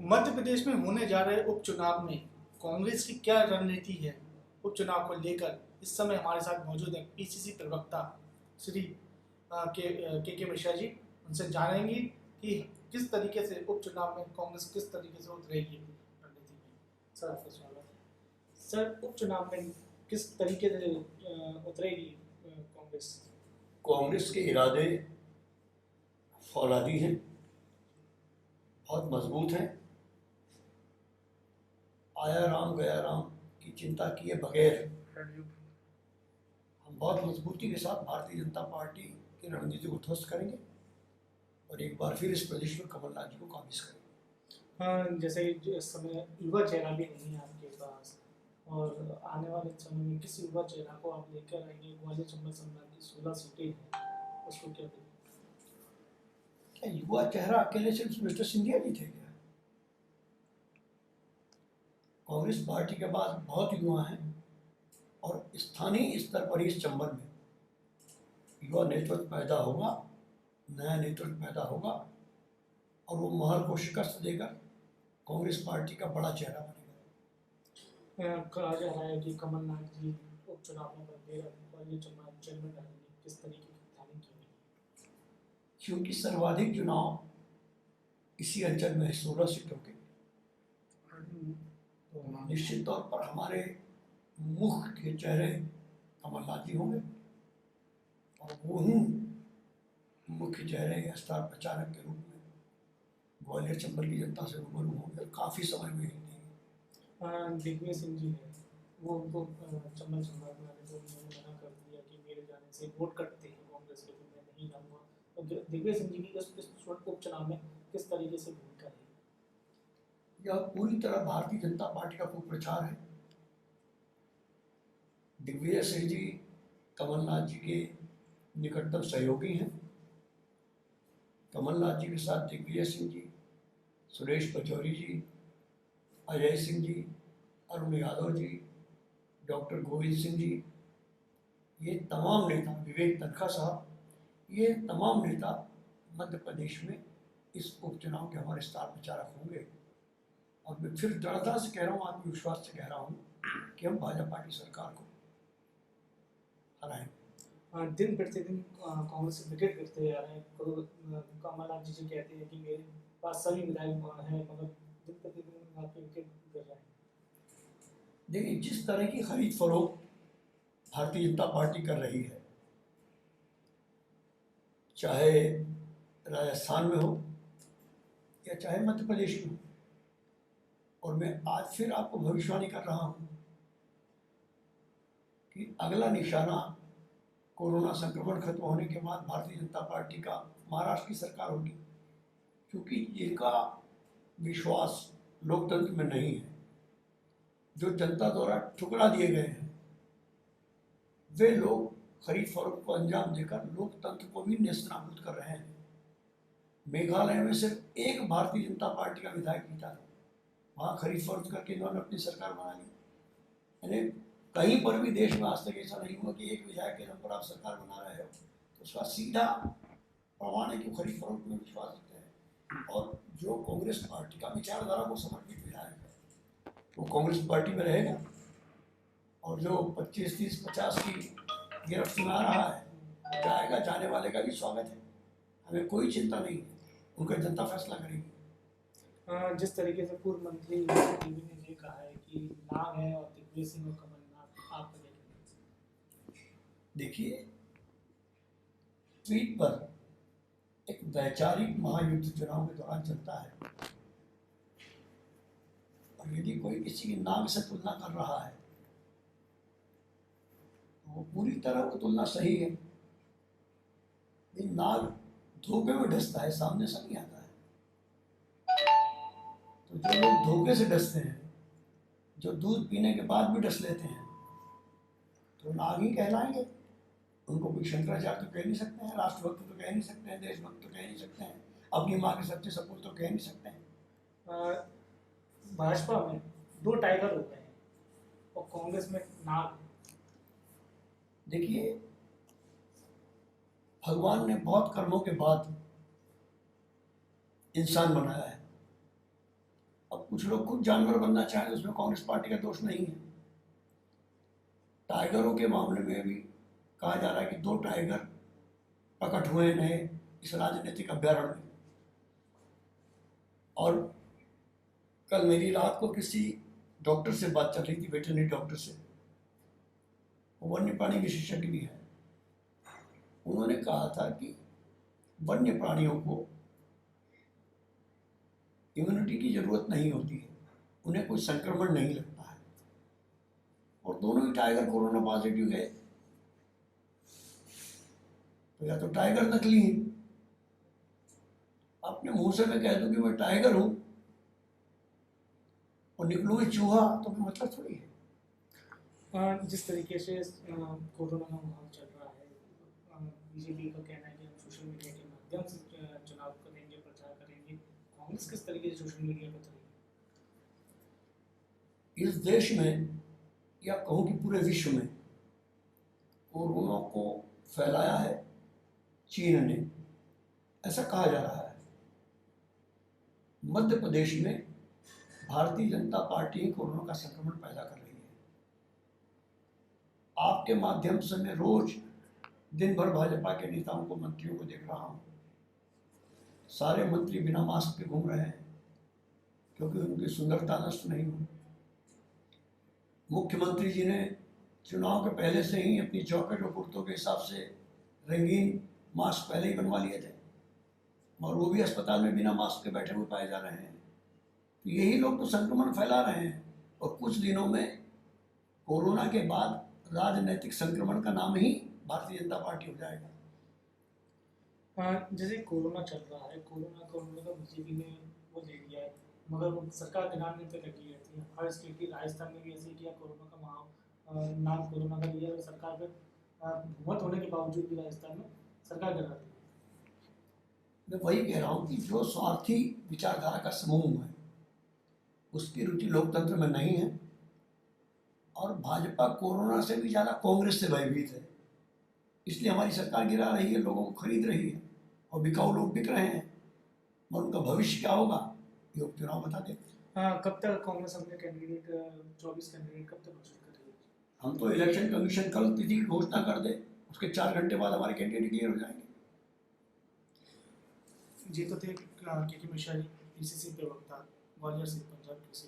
मध्य प्रदेश में होने जा रहे उपचुनाव में कांग्रेस की क्या रणनीति है उपचुनाव को लेकर। इस समय हमारे साथ मौजूद है पीसीसी प्रवक्ता श्री के मिश्रा जी। उनसे जानेंगे कि किस तरीके से उपचुनाव में कांग्रेस किस तरीके से उतरेगी रणनीति में। सर, आपका स्वागत है। सर, उपचुनाव में किस तरीके से उतरेगी कांग्रेस? कांग्रेस के इरादे फौलादी हैं, बहुत मजबूत हैं। आया राम गया राम की चिंता किए बगैर हम बहुत मजबूती के साथ भारतीय जनता पार्टी की रणनीति को ध्वस्त करेंगे और एक बार फिर इस प्रदेश में कमलनाथ जी को काबिज करेंगे। हाँ, जैसे इस समय युवा चेहरा भी नहीं है आपके पास, और आने वाले समय में किस युवा चेहरा को आप लेकर आएंगे? ग्वालियर चंबल संभाग की 16 सीटें हैं, उसको क्या करेंगे? क्या युवा चेहरा अकेले सिर्फ मिस्टर सिंधिया जी थे क्या? कांग्रेस पार्टी के पास बहुत युवा हैं और स्थानीय स्तर पर इस चंबल में युवा नेतृत्व पैदा होगा, नया नेतृत्व पैदा होगा और वो महल को शिकस्त देकर कांग्रेस पार्टी का बड़ा चेहरा बनेगा। कहा जा रहा है कि कमलनाथ जी उपचुनाव में ग्वालियर चंबल चेयरमैन रहेंगे, किस तरीके की प्लानिंग की गई? क्योंकि सर्वाधिक चुनाव इसी अंचल में 16 सीटों के, तो निश्चित तौर पर हमारे मुख्य चेहरे कमलनाथ जी होंगे और वो ही मुख्य चेहरे या स्टार प्रचारक के रूप में ग्वालियर चंबल की जनता से रूबरू होंगे और काफ़ी समय में हिलेंगे। दिग्विजय सिंह जी है, वो उनको चंबल संभाग में आने को उन्होंने मना कर दिया कि मेरे जाने से वोट कटते हैं कांग्रेस के, तो मैं नहीं जाऊँगा। तो दिग्विजय सिंह जी की इस उपचुनाव में किस तरीके से भूमिका है? यह पूरी तरह भारतीय जनता पार्टी का कुप्रचार है। दिग्विजय सिंह जी कमलनाथ जी के निकटतम सहयोगी हैं। कमलनाथ जी के साथ दिग्विजय सिंह जी, सुरेश पचौरी जी, अजय सिंह जी, अरुण यादव जी, डॉक्टर गोविंद सिंह जी, ये तमाम नेता, विवेक तनखा साहब, ये तमाम नेता मध्य प्रदेश में इस उपचुनाव के हमारे स्टार प्रचारक होंगे। और मैं फिर दृढ़ता से कह रहा हूँ, आत्मविश्वास से कह रहा हूँ कि हम भाजपा की सरकार को हराएंगे। दिन प्रतिदिन कांग्रेस से विकेट गिरते जा रहे हैं। कमलनाथ जी कहते हैं कि मेरे पास सभी विधायक हैं, मगर दिन प्रतिदिन आपके विकेट गिर रहे हैं। देखिए, जिस तरह की खरीद फरोख्त भारतीय जनता पार्टी कर रही है, चाहे राजस्थान में हो या चाहे मध्य प्रदेश में हो, और मैं आज फिर आपको भविष्यवाणी कर रहा हूँ कि अगला निशाना कोरोना संक्रमण खत्म होने के बाद भारतीय जनता पार्टी का महाराष्ट्र की सरकार होगी, क्योंकि जिनका विश्वास लोकतंत्र में नहीं है, जो जनता द्वारा ठुकरा दिए गए हैं, वे लोग खरीद फरोख्त को अंजाम देकर लोकतंत्र को भी नेस्तनाबूद कर रहे हैं। मेघालय में सिर्फ एक भारतीय जनता पार्टी का विधायक जीता था, वहाँ खरीद फरोख्त करके इन्होंने अपनी सरकार बना ली। यानी कहीं पर भी देश में आज तक ऐसा नहीं हुआ कि एक विधायक के नाम पर आप सरकार बना रहे हो, तो उसका सीधा प्रमाण है कि खरीद फरोख्त में विश्वास रखते हैं। और जो कांग्रेस पार्टी का विचारधारा को समर्पित विधायक है वो कांग्रेस पार्टी में रहेगा, और जो 25, 30, 50 की गिरफ्त में आ रहा है जाएगा, जाने वाले का भी स्वागत है, हमें कोई चिंता नहीं है, उनका जनता फैसला करेगी। जिस तरीके से पूर्व मंत्री टीवी ने ये कहा है कि नाम है और दिग्विजय सिंह और कमलनाथ, आप देखिए, ट्वीट पर एक वैचारिक महायुद्ध चुनाव के दौरान चलता है, और यदि कोई किसी की नाम से तुलना कर रहा है तो वो पूरी तरह वो तुलना सही है। नाग धोखे में डसता है, सामने से नहीं आता है। तो जो लोग धोखे से डसते हैं, जो दूध पीने के बाद भी डस लेते हैं, तो नाग ही कहलाएंगे। उनको कोई शंकराचार्य तो कह नहीं सकते हैं, राष्ट्रभक्त तो कह नहीं सकते हैं, देशभक्त तो कह नहीं सकते हैं, अपनी माँ के सच्चे सपूत तो कह नहीं सकते हैं। भाजपा में 2 टाइगर हो गए हैं और कांग्रेस में नाग। देखिए, भगवान ने बहुत कर्मों के बाद इंसान बनाया है, अब कुछ लोग खुद जानवर बनना चाहें, उसमें कांग्रेस पार्टी का दोष नहीं है। टाइगरों के मामले में भी कहा जा रहा है कि 2 टाइगर प्रकट हुए नए इस राजनीतिक अभ्यारण्य में। और कल मेरी रात को किसी डॉक्टर से बात चल रही थी, वेटरनरी डॉक्टर से, वो वन्य प्राणी विशेषज्ञ भी है। उन्होंने कहा था कि वन्य प्राणियों को इम्यूनिटी की जरूरत नहीं होती है, उन्हें कोई संक्रमण नहीं लगता है। और दोनों ही टाइगर कोरोना पॉजिटिव गए, तो या तो टाइगर नकली है। अपने मुंह से मैं कह दूं कि मैं टाइगर हूं और निकलूंगी चूहा, तो कोई मतलब थोड़ी है। जिस तरीके से कोरोना का माहौल चल रहा है, बीजेपी का कहना है कि हम सोशल मीडिया के माध्यम से चुनाव करेंगे, प्रचार करेंगे। कांग्रेस किस तरीके से सोशल मीडिया पर चलेगी? इस देश में या कहूँ कि पूरे विश्व में कोरोना को फैलाया है चीन ने, ऐसा कहा जा रहा है। मध्य प्रदेश में भारतीय जनता पार्टी ही कोरोना का संक्रमण पैदा कर रही है। आपके माध्यम से मैं रोज दिन भर भाजपा के नेताओं को, मंत्रियों को देख रहा हूं। सारे मंत्री बिना मास्क के घूम रहे हैं क्योंकि उनकी सुंदरता नष्ट नहीं हो। मुख्यमंत्री जी ने चुनाव के पहले से ही अपनी जॉकेट और कुर्तों के हिसाब से रंगीन मास्क पहले ही बनवा लिए थे, और वो भी अस्पताल में बिना मास्क के बैठे हुए पाए जा रहे हैं। तो यही लोग तो संक्रमण फैला रहे हैं, और कुछ दिनों में कोरोना के बाद राजनीतिक संक्रमण का नाम ही भारतीय जनता पार्टी हो जाएगा। जैसे कोरोना चल रहा है, कोरोना का बीजेपी ने वो ले लिया है, मगर सरकार गिराने पे लगी रहती है। हर स्टेट की, राजस्थान में भी ऐसे ही किया, कोरोना का नाम कोरोना का लिया, सरकार पे बहुमत होने के बावजूद भी राजस्थान में सरकार गिरा दी। मैं वही कह रहा हूँ कि जो स्वार्थी विचारधारा का समूह है उसकी रुचि लोकतंत्र में नहीं है, और भाजपा कोरोना से भी ज़्यादा कांग्रेस से भयभीत है। इसलिए हमारी सरकार गिरा रही है, लोगों को खरीद रही है, और बिकाऊ लोग बिक रहे हैं। और उनका भविष्य क्या होगा ये उपचुनाव बता देते। कब तक कांग्रेस अपने कैंडिडेट 24 कैंडिडेट कब तक घोषित करेगी? हम तो इलेक्शन कमीशन कल तिथि की घोषणा कर दे, उसके 4 घंटे बाद हमारे कैंडिडेट क्लियर हो जाएंगे। जी तो थे के मिश्रा जी, पीसीसी प्रवक्ता, ग्वालियर से पंजाब कृषि।